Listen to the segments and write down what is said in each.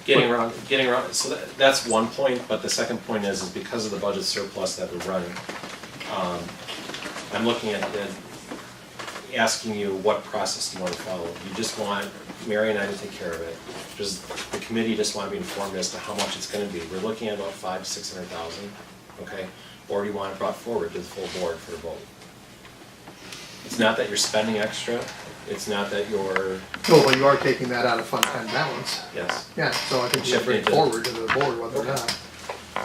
getting around, so that's one point, but the second point is because of the budget surplus that we're running, I'm looking at asking you what process do you want to follow? You just want Mary and I to take care of it? Does the committee just want to be informed as to how much it's going to be? We're looking at about $500,000 to $600,000, okay? Or do you want it brought forward to the full board for a vote? It's not that you're spending extra. It's not that you're... No, but you are taking that out of fund balance. Yes. Yeah, so I think you should bring it forward to the board whether or not.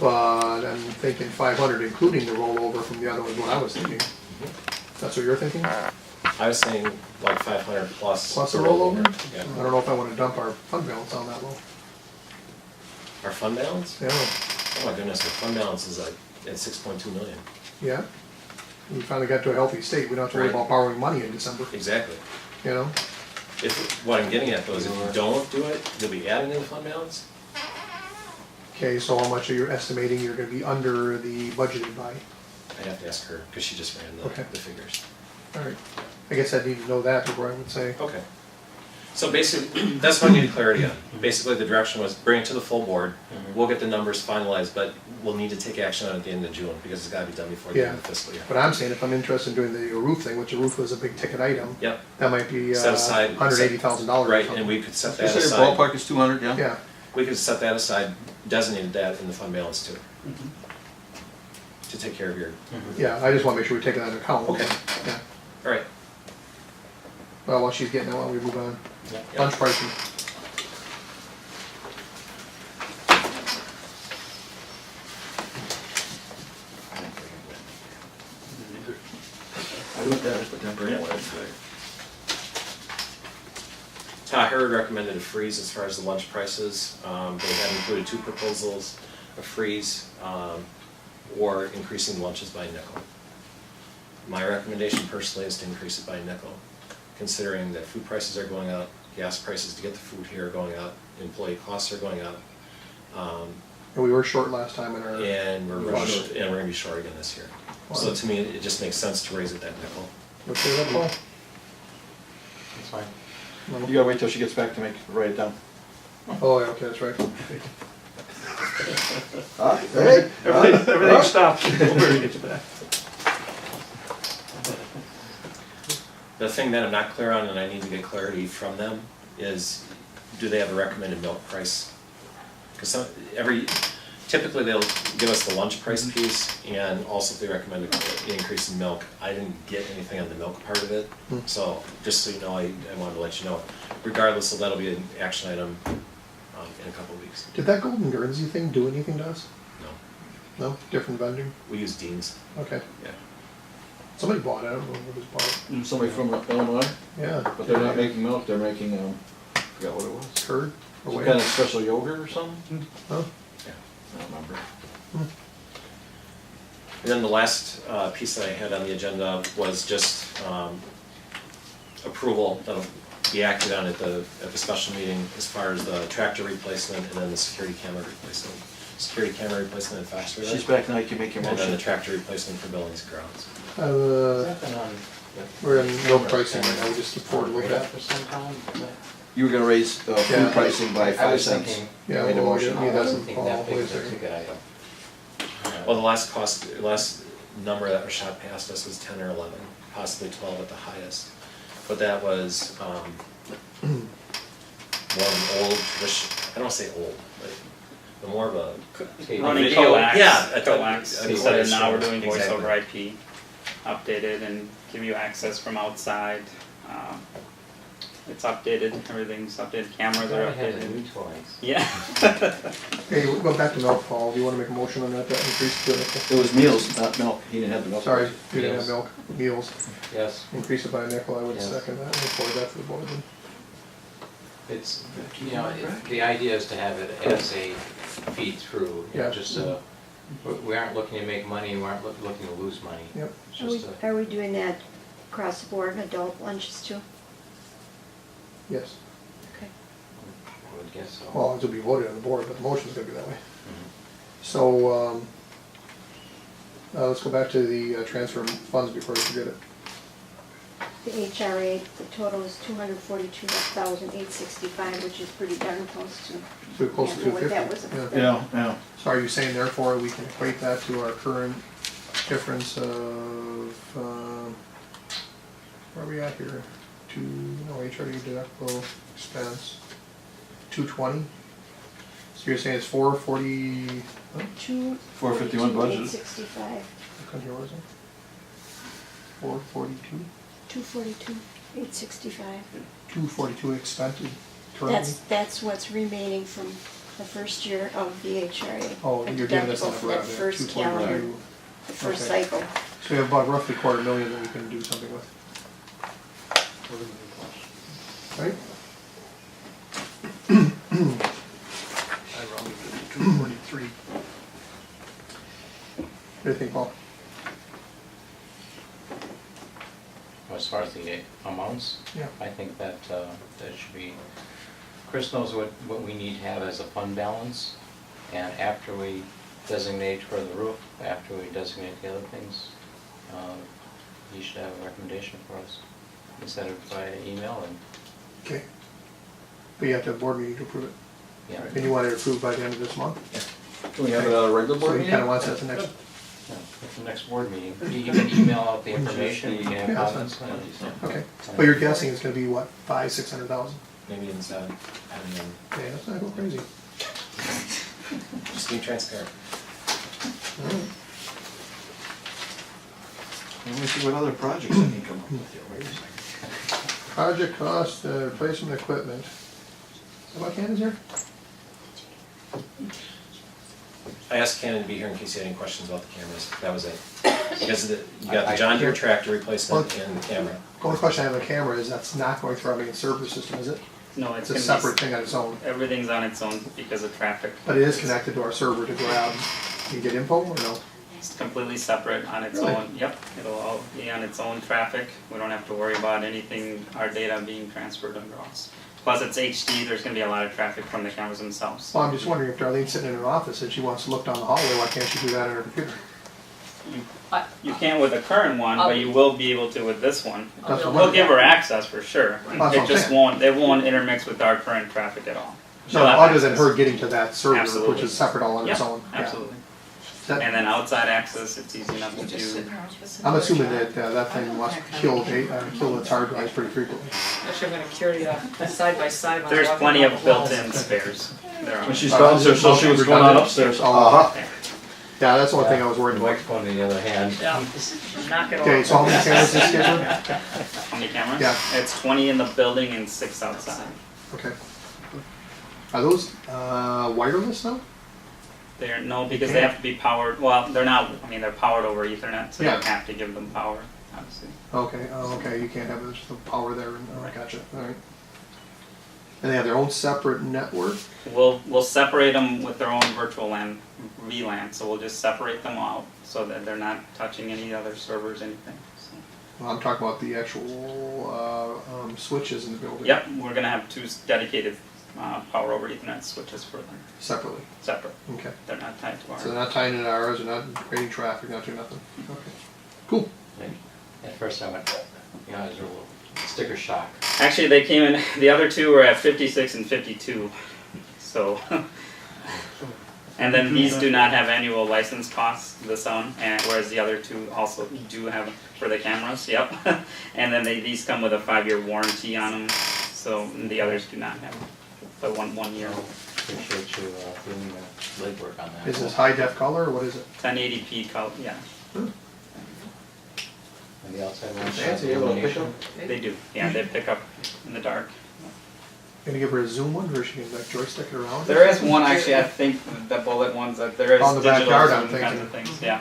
But I'm thinking 500, including the rollover from the other one, is what I was thinking. That's what you're thinking? I was saying like 500 plus. Plus a rollover? Yeah. I don't know if I want to dump our fund balance on that low. Our fund balance? Yeah, Oh my goodness, our fund balance is like at 6.2 million. yeah. We finally got to a healthy state. We don't have to worry about borrowing money in December, Exactly. you know? If, what I'm getting at though is if you don't do it, you'll be adding to the fund balance? Okay, so how much are you estimating you're gonna be under the budgeted by? I'd have to ask her, because she just ran Okay. the figures. All right. I guess I'd need to know that before I would say. Okay. So basically, that's what I need clarity on. Basically, the direction was bring it to the full board. We'll get the numbers finalized, but we'll need to take action on it at the end of June, because it's gotta be done before the end of the fiscal year. But I'm saying if I'm interested in doing the roof thing, which the roof was a big ticket item, Yep, that might be Set aside- $180,000 or right, something. and we could set You that say aside. ballpark is 200, yeah? Yeah, We could set that aside, designated that in the fund balance too. To take care of your, yeah, I just wanna make sure we take that into account. Okay. Yeah. all right. Well, while she's getting that, while we move on. Lunch pricing. I looked at it, but temporarily. Herod recommended a freeze as far as the lunch prices. They had included two proposals, a freeze or increasing lunches by a nickel. My recommendation personally is to increase it by a nickel, considering that food prices are going up, gas prices to get the food here are going up, employee costs are going up, And we were short last time in our, and we're We're rushed, short. and we're gonna be short again this year. So to me, it just makes sense to raise it that nickel. what's the other Paul? That's fine. You gotta wait till she gets back to write it down. Oh, yeah, okay, that's right. Hey, Everything stopped. We'll get you back. The thing that I'm not clear on, and I need to get clarity from them, is do they have a recommended milk price? Because typically they'll give us the lunch price piece, and also if they recommend an increase in milk. I didn't get anything on the milk part of it, so just so you know, I wanted to let you know. Regardless, so that'll be an action item in a couple of weeks. Did that Golden Guernsey thing do anything to us? No, No? Different vending? we use Dean's, Okay. yeah. Somebody bought it, I don't know who was bought it. Somebody from Illinois, Yeah. but they're not making milk, they're making, I forgot what it was. Curd? Or Some whey? kind of special yogurt or something? Huh? Yeah. I don't remember. And then the last piece that I had on the agenda was just approval that'll be acted on at the special meeting as far as the tractor replacement and then the security camera replacement. Security camera replacement in Foxborough. She's back now, you can make your And then the motion. tractor replacement for buildings and grounds. Nothing on. We're in milk pricing right now, we just keep forward a little bit. For some time, but You were gonna raise Yeah. food pricing by I 5 was cents. thinking, Yeah, Made a well, motion. yeah, I that's don't think Paul, that big wait a of a second. ticket item. Well, the last number that was shot past us was 10 or 11, possibly 12 at the highest. But that was more of an old tradition, I don't wanna say old, but more of a Running video- coax, yeah, a coax, a instead of now we're show, doing voice over exactly. IP, updated and give you access from outside. It's updated, everything's updated, cameras are Probably had a updated. new toys. Yeah. Hey, we'll go back to milk, Paul, do you wanna make a motion on that, to increase the nickel? It was meals, not milk, he didn't have the milk. Sorry, you didn't have Meals. milk, meals, Yes, increase it by a nickel, I would Yes. second that, and forward that to the board then. it's, you know, the idea is to have it as a feed through, you know, Yeah. just we aren't looking to make money, we aren't looking to lose money. Yep. It's Are we, just are we doing that across the board, adult lunches too? Yes, Okay. I would guess so. well, it'll be voted on the board, but the motion's gonna be that way. Mhm. So, let's go back to the transfer of funds before we forget it. the HRA, the total is 242,865, which is pretty darn close to. So close to Yeah, what that 250. was. Yeah. Yeah. So are you saying therefore we can equate that to our current difference of, where are we at here? HRA deductible expense, 220? So you're saying it's 440, what? 451 budget. 865, Country yours in? 442? 242, 865. 242 expended currently? That's what's remaining from the first year of the HRA. Oh, a you're giving us deductible that for for that first calendar, 222. the first Okay. cycle. So you have about roughly $250,000 that we can do something with. Right? I rounded it to 243. What do you think, Paul? As far as the amounts, Yeah. I think that, that should be, Chris knows what we need to have as a fund balance, and after we designate for the roof, after we designate the other things, he should have a recommendation for us. Instead of by email and, Okay. But you have to have a board meeting to approve it. yeah. And you want it approved by the end of this month? Can we have it at a regular So board he meeting? kinda wants that the next, Yeah, at the next board meeting, you can email out the information, you can Yeah, have that's comments. fine. okay. But you're guessing it's gonna be what, 500,000-600,000? Maybe even 7, I don't know, Yeah, that's not go crazy. just being transparent. Let me see what other projects I can come up with here. Wait a second. Project cost, replacement equipment. What Ken is here? I asked Ken to be here in case he had any questions about the cameras, that was it. Because you got the John Deere tractor replacement and the camera. The only question I have on the camera is that's not going through our main server system, is it? No, It's it's a gonna separate be, thing on its own, everything's on its own because of traffic. but it is connected to our server to grab and get info, or no? It's completely separate on its Really? own, yep, it'll all be on its own traffic, we don't have to worry about anything, our data being transferred under us. Plus it's HD, there's gonna be a lot of traffic from the cameras themselves. Well, I'm just wondering if Darlene's sitting in her office and she wants to look down the hallway, why can't she do that on her computer? You can't with the current one, but you will be able to with this one. That's what We'll I'm- give her access for sure, That's what it I'm just saying. it won't intermix with our current traffic at all. No, She'll have other than access. her getting to that server, which Absolutely. is separate all on its Yep, own. Yeah. absolutely. That- And then outside access, it's easy enough to Just do. sitting around with I'm another assuming job. that that thing must kill its hard drives pretty frequently. Actually, I'm gonna carry it side by side. when I There's walk plenty around of the halls. built-in spares. There are. When she's downstairs, so she was going on upstairs. Uh-huh. Yeah, that's the one thing I was worried The about. next one, on the other hand. Yeah, knock it off. Okay, so how many cameras is scheduled? How many cameras? Yeah. It's 20 in the building and 6 outside. Okay. Are those wireless now? No, because they have to be powered, well, they're not, I mean, they're powered over Ethernet, so you Yeah. have to give them power, obviously. Okay, okay, you can't have just the power there, and, oh, gotcha, alright. And they have their own separate network? We'll separate them with their own virtual LAN, VLAN, so we'll just separate them out so that they're not touching any other servers, anything. So. Well, I'm talking about the actual switches in the building. Yep, we're gonna have 2 dedicated power over Ethernet switches for them, Separately, separate. okay. They're not tied to So they're ours. not tying into ours, they're not creating traffic, not doing nothing, okay. Cool. At first I went, you know, it was a little sticker shock. Actually, they came in, the other 2 were at 56 and 52, so. And then these do not have annual license costs, this one, and whereas the other 2 also do have for the cameras, yep. And then these come with a 5-year warranty on them, so the others do not have, but one year. Appreciate you doing the legwork on that. Is this high def color, or what is it? 1080p color, yeah, And the outside ones. Fancy, you have a pickup? they do, yeah, they pick up in the dark. Gonna give her a zoom one, or she can like joystick it around? There is one, actually, I think, the bullet ones, that there is On the digital backyard, I'm zoom kinds of thinking. things, yeah.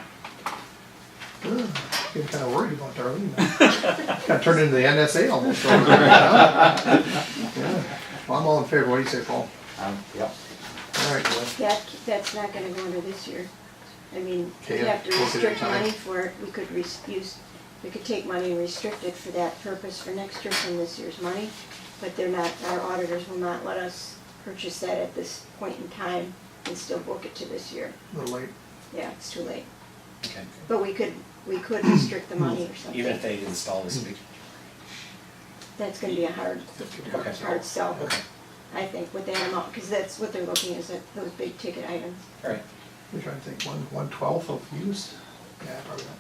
Getting kinda worried about Darlene now. Kinda turned into the NSA almost over there. Yeah. Well, I'm all in favor, what do you say, Paul? Yep. Alright, That's not gonna go into this year. I mean, we Okay, have to we'll get it restrict time. money for it, we could we could take money and restrict it for that purpose for next year from this year's money, but they're not, our auditors will not let us purchase that at this point in time and still book it to this year. a little late. Yeah, it's too late. Okay. But we could restrict the money or something. Even if they install this week. that's gonna be a hard sell, Okay, I think, with that amount, because that's what they're looking is at those big ticket items. all right, I'm trying to think, 1/12 of used? Yeah, probably not.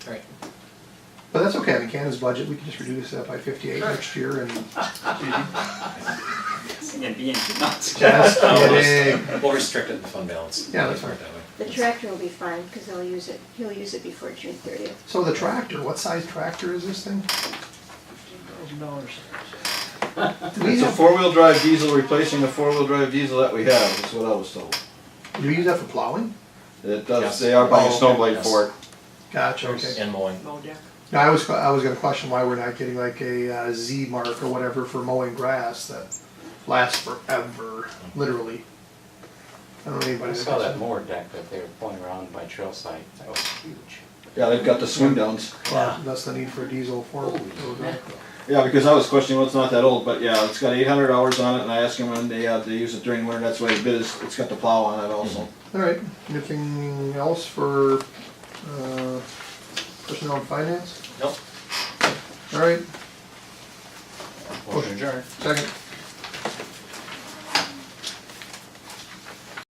all right. But that's okay, I mean, Canada's budget, we can just reduce that by 58 next year and Again, being too much. just kidding. We'll restrict it in the fund balance. Yeah, that's fine. That way. The tractor will be fine, because he'll use it before June 30th. So the tractor, what size tractor is this thing? Do we It's a have, four-wheel drive diesel replacing the four-wheel drive diesel that we have, is what I was told. do we use that for plowing? It does, Yes. they are buying a Oh, snow okay. blade Yes. for it. Gotcha, okay. And mowing. Mow deck. Now, I was gonna question why we're not getting like a Z mark or whatever for mowing grass that lasts forever, literally. I don't know anybody I that saw does that it. mower deck that they were pulling around by Trailside, that was huge. Yeah, they've got the swing downs. Well, that's the need for a diesel for. Yeah, because I was questioning, well, it's not that old, but yeah, it's got 800 hours on it, and I asked them when they use it during winter, that's why the bid is, it's got the plow on it also. All right, anything else for personnel and finance? Nope. All right, Motion adjourned. second.